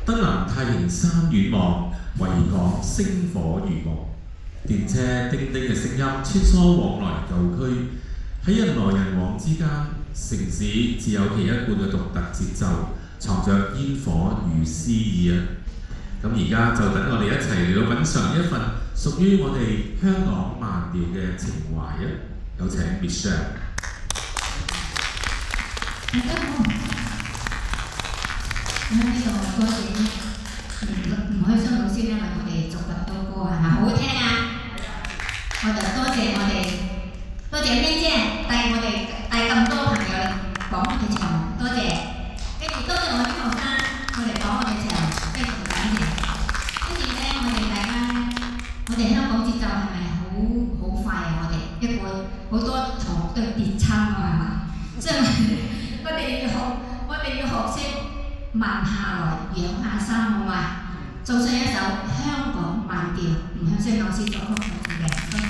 登南太平山遠望，維港星火如夢。電車叮叮嘅聲音穿梭往來舊區，喺人來人往之間，城市自有其一貫嘅獨特節奏，藏着煙火與詩意啊！咁而家就等我哋一齊嚟到品嚐一份屬於我哋香港慢調嘅情懷啊！有請 Michelle。大家好，咁呢度多謝吳開心老師咧為我哋作曲多歌係咪好好聽啊？我就多謝咩姐帶咁多朋友嚟講我哋場，多謝，跟住多謝我啲學生，我哋講我哋場非常感謝。跟住咧，我哋香港節奏係咪好快啊？我哋一個好多堂都要跌親啊，係嘛？即係我哋要學識慢下來，養下心，好嘛？做上一首香港慢調，吳向星老師作曲作詞嘅，多謝。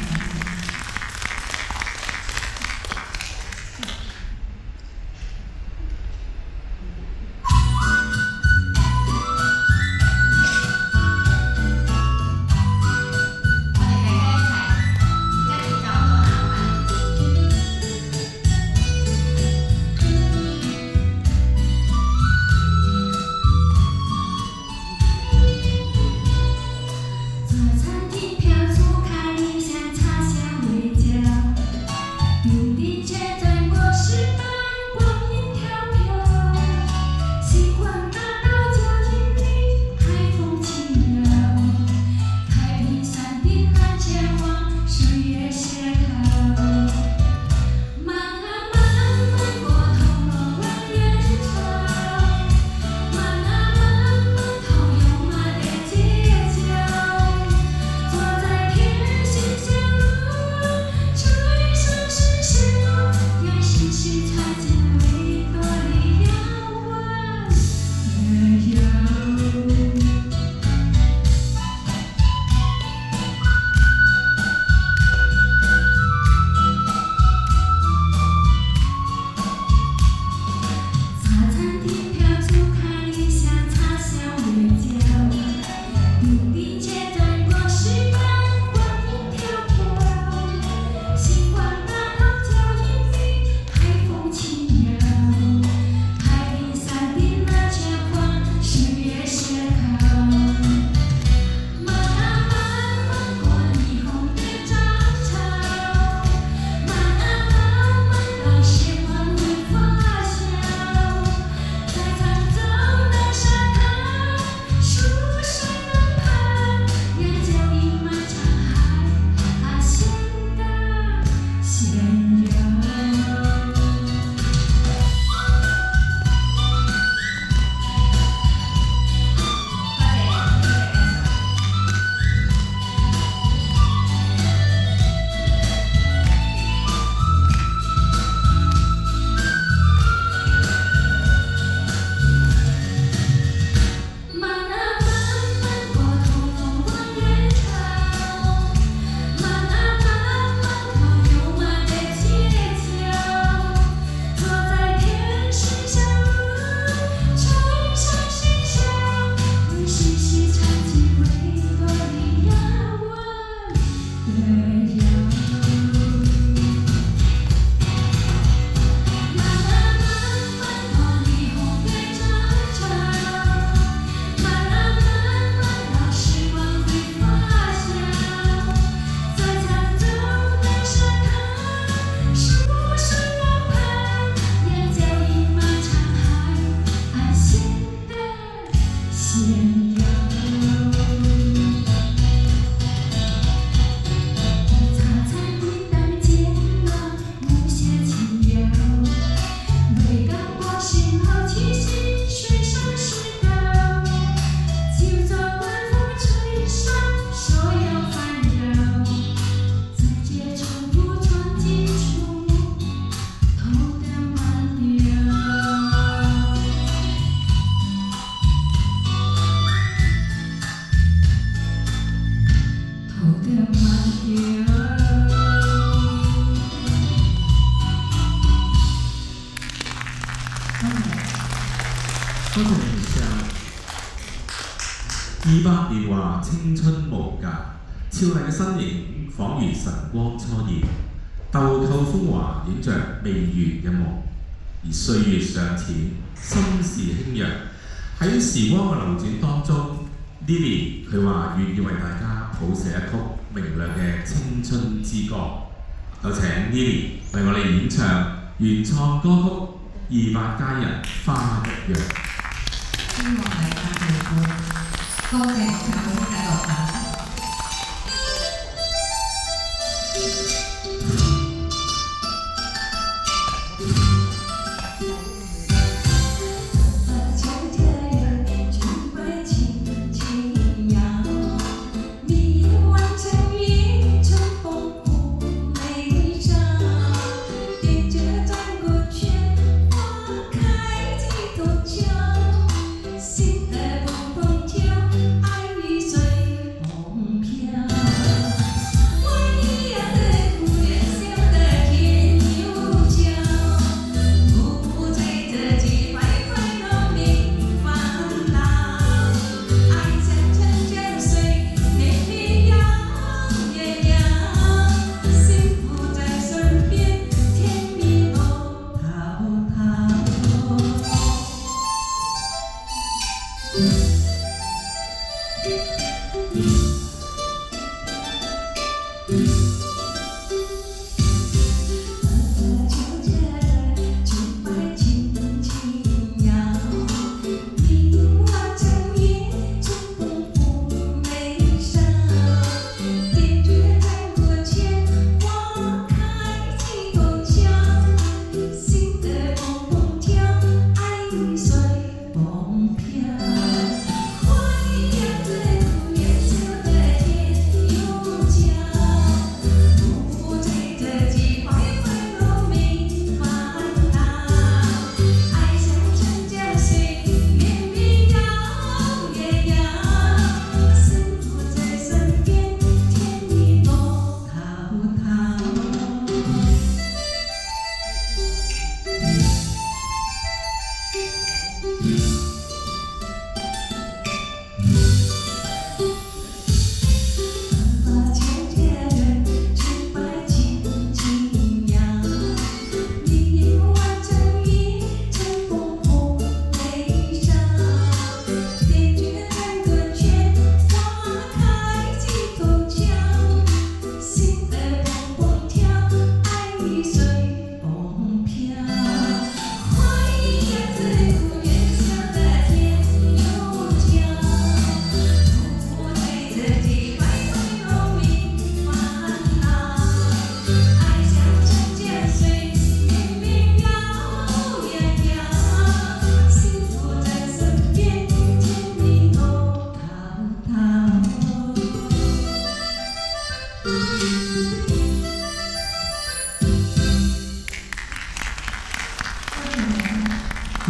200年華青春無價，俏麗嘅身形彷如晨光初現，豆蔻風華映着未完嘅夢。而歲月尚淺，心事輕揚，喺時光嘅流轉當中 ，Lily 佢話願意為大家譜寫一曲明亮嘅青春之歌。有請 Lily 為我哋演唱原創歌曲《200佳人花一樣》。希望大家喜歡，多謝我嘅作品。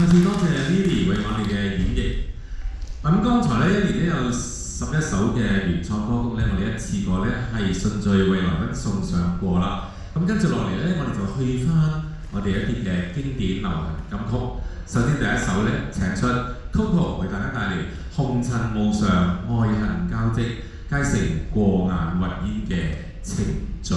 再次多謝 Lily 為我哋嘅演繹。咁剛才咧一年都有11首嘅原創歌曲咧，我哋一次過咧係順序為來賓送上過啦。咁跟住落嚟咧，我哋就去翻我哋一啲嘅經典流行金曲。首先第一首咧，請出 Coco 為大家帶嚟《紅塵無常，愛恨交織，皆成過眼雲煙嘅程序》。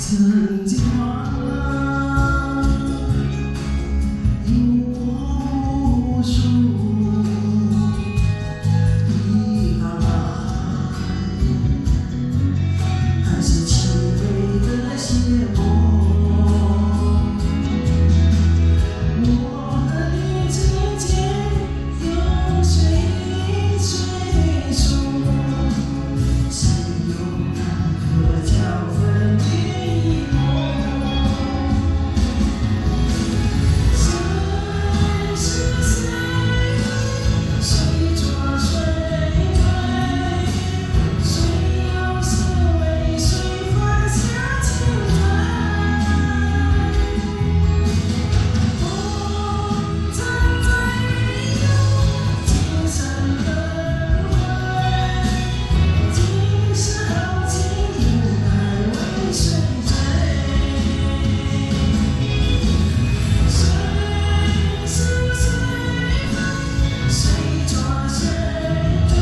曾经忘了有我无数的爱，还是轻微的谢幕。我和你之间有谁最熟？谁又奈何叫分别一抹？谁是谁？谁错谁对？谁又是为谁放下情怀？红尘再没有今生轮回，今世豪情又该为谁醉？谁是谁非？谁错谁对？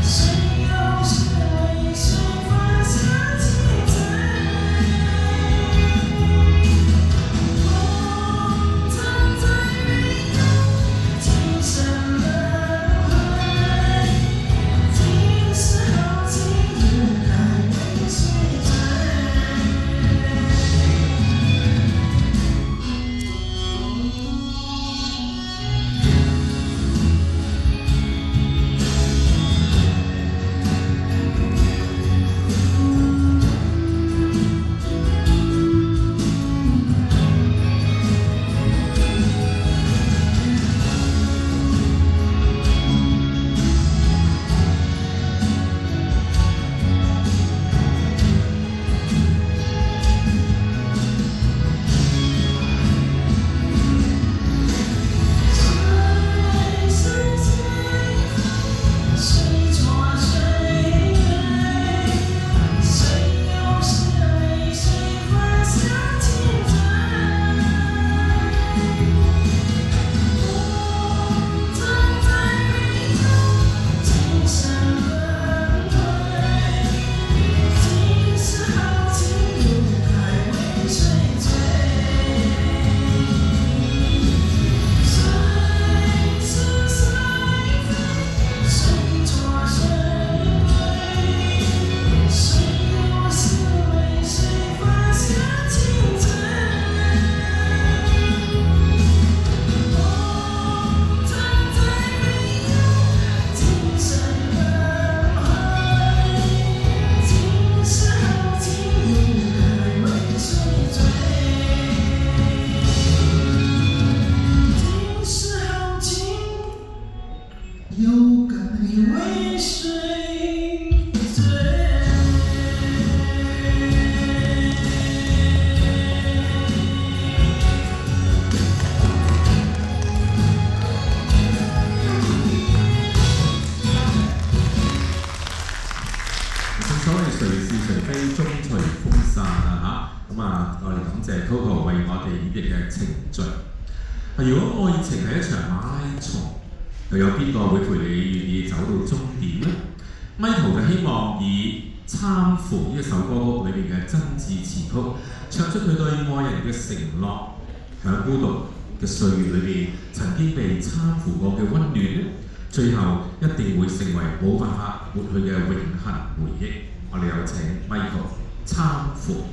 谁又是为谁放下情怀？红尘再没有今生轮回，今世豪情又该为谁醉？谁是谁非？谁错谁对？谁又是为谁放下情怀？红尘再没有今生轮回，今世豪情又该为谁醉？谁是谁非？谁错谁对？谁又是为谁放下情怀？红尘再没有今生轮回，今世豪情又该为谁醉？今世豪情又该为谁醉？正所謂誰是誰非，終隨風散啊嚇！咁啊，我哋感謝 Coco 為我哋演繹嘅程序。如果愛情係一場馬拉松，又有邊個會陪你願意走到終點呢？Michael 就希望以《參扶》呢一首歌曲裏面嘅真摯詞曲，唱出佢對愛人嘅承諾，喺孤獨嘅歲月裏面曾經被參扶過嘅温暖，最後一定會成為冇辦法抹去嘅永恆回憶。我哋有請 Michael 參扶。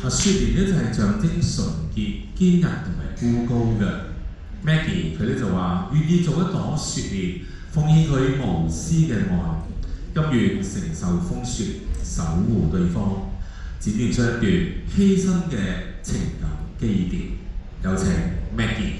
雪蓮咧就係象徵純潔、堅韌同埋孤高嘅。Maggie 佢咧就話願意做一朵雪蓮，奉獻佢無私嘅愛，甘願承受風雪，守護對方，展現出一段犧牲嘅情感基調。有請 Maggie。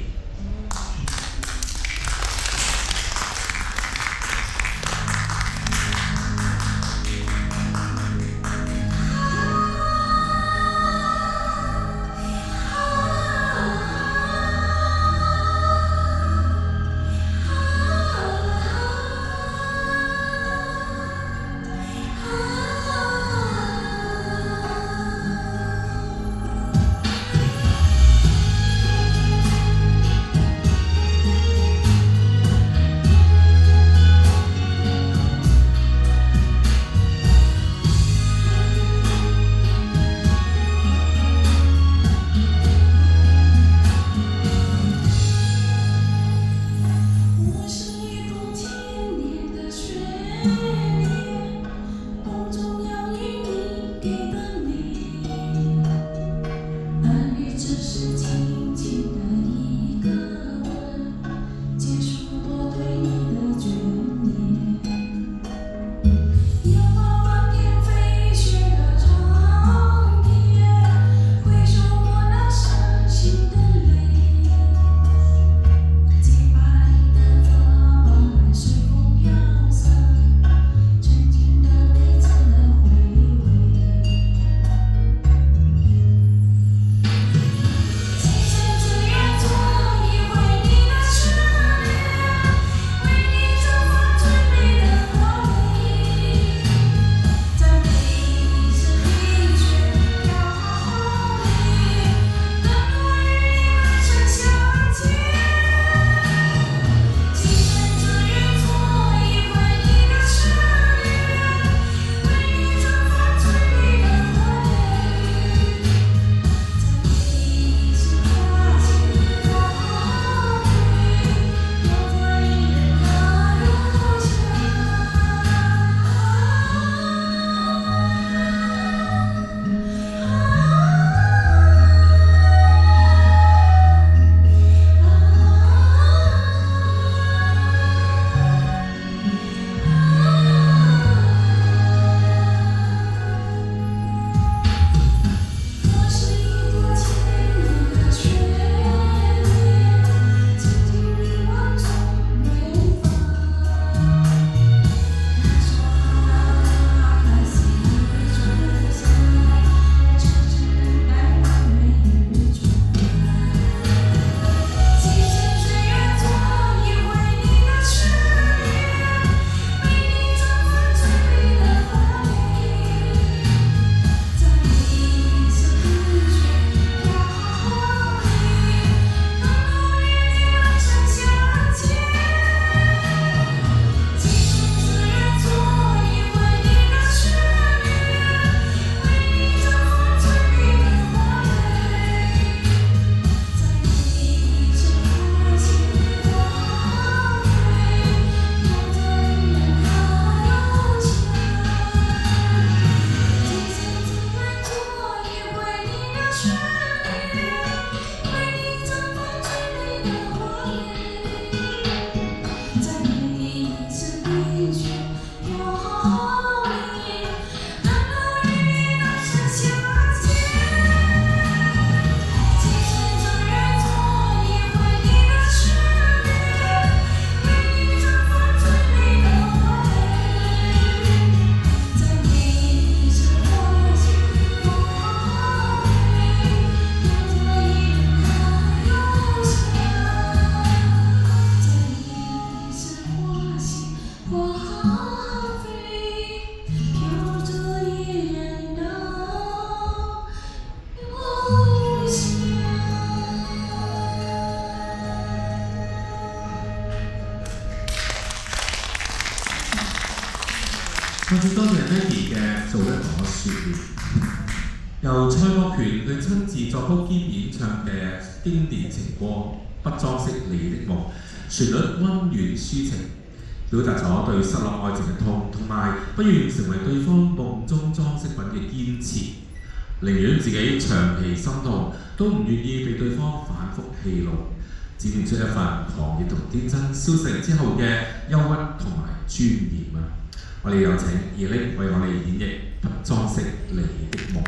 再次多謝 Maggie 嘅做一朵雪蓮，由蔡國權佢親自作曲兼演唱嘅經典情歌《不裝飾你的夢》，旋律溫軟抒情，表達咗對失落愛情嘅痛，同埋不願成為對方夢中裝飾品嘅堅持。寧願自己長期心痛，都唔願意被對方反覆戲弄，展現出一份狂熱同天真消逝之後嘅憂鬱同埋尊嚴啊！我哋有請葉玲為我哋演繹《不裝飾你的夢》。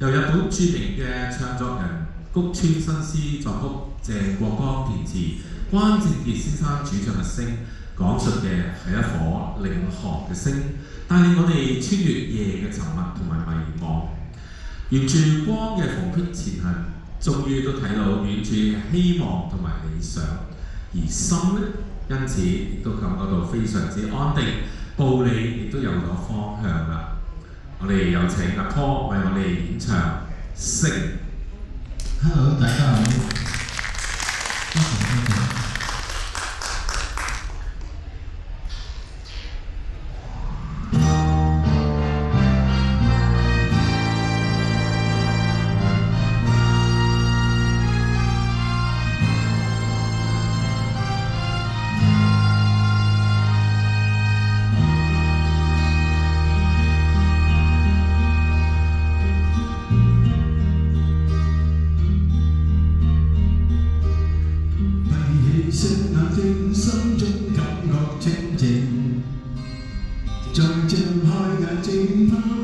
由日本著名嘅唱作人谷川新司作曲，鄭國江填詞，關正傑先生主唱嘅聲，講述嘅係一顆領航嘅星，帶領我哋穿越夜嘅沉默同埋迷茫，沿住光嘅縫隙前行，終於都睇到遠處嘅希望同埋理想，而心呢，因此亦都感覺到非常之安定，步履亦都有咗方向啦。我哋有請阿 Paul 為我哋演唱《星》。Hello， 大家好。多謝。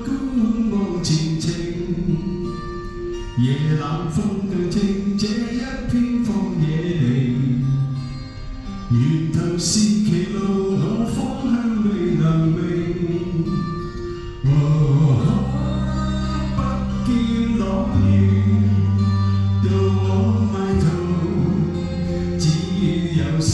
觀望前程，夜冷風更清，這一片荒野地，沿途是歧路，我方向未能明。不見樂園，到我迷途，只有聲。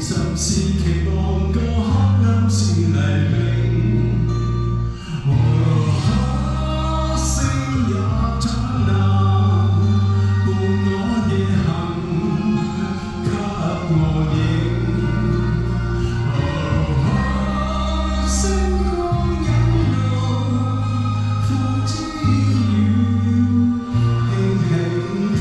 心是期望個黑暗是黎明，星也燦爛，伴我夜行，給我影。星光引路，風之雨，輕輕停。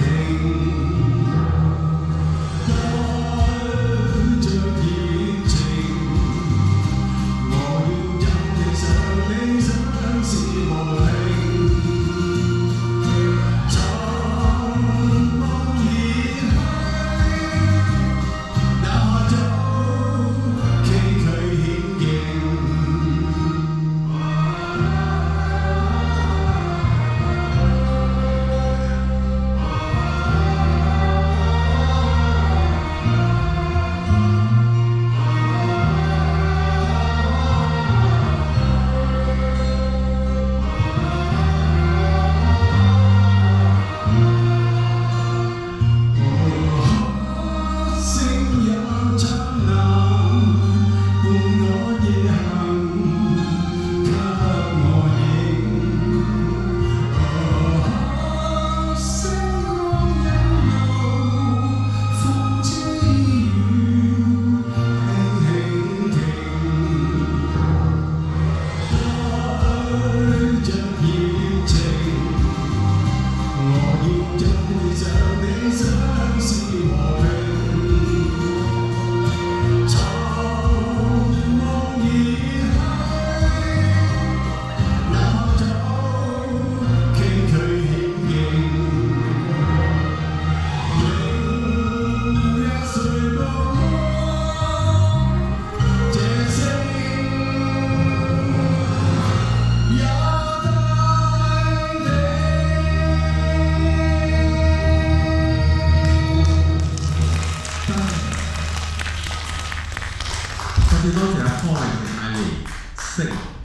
多謝阿 Colin 嘅嗌嚟識。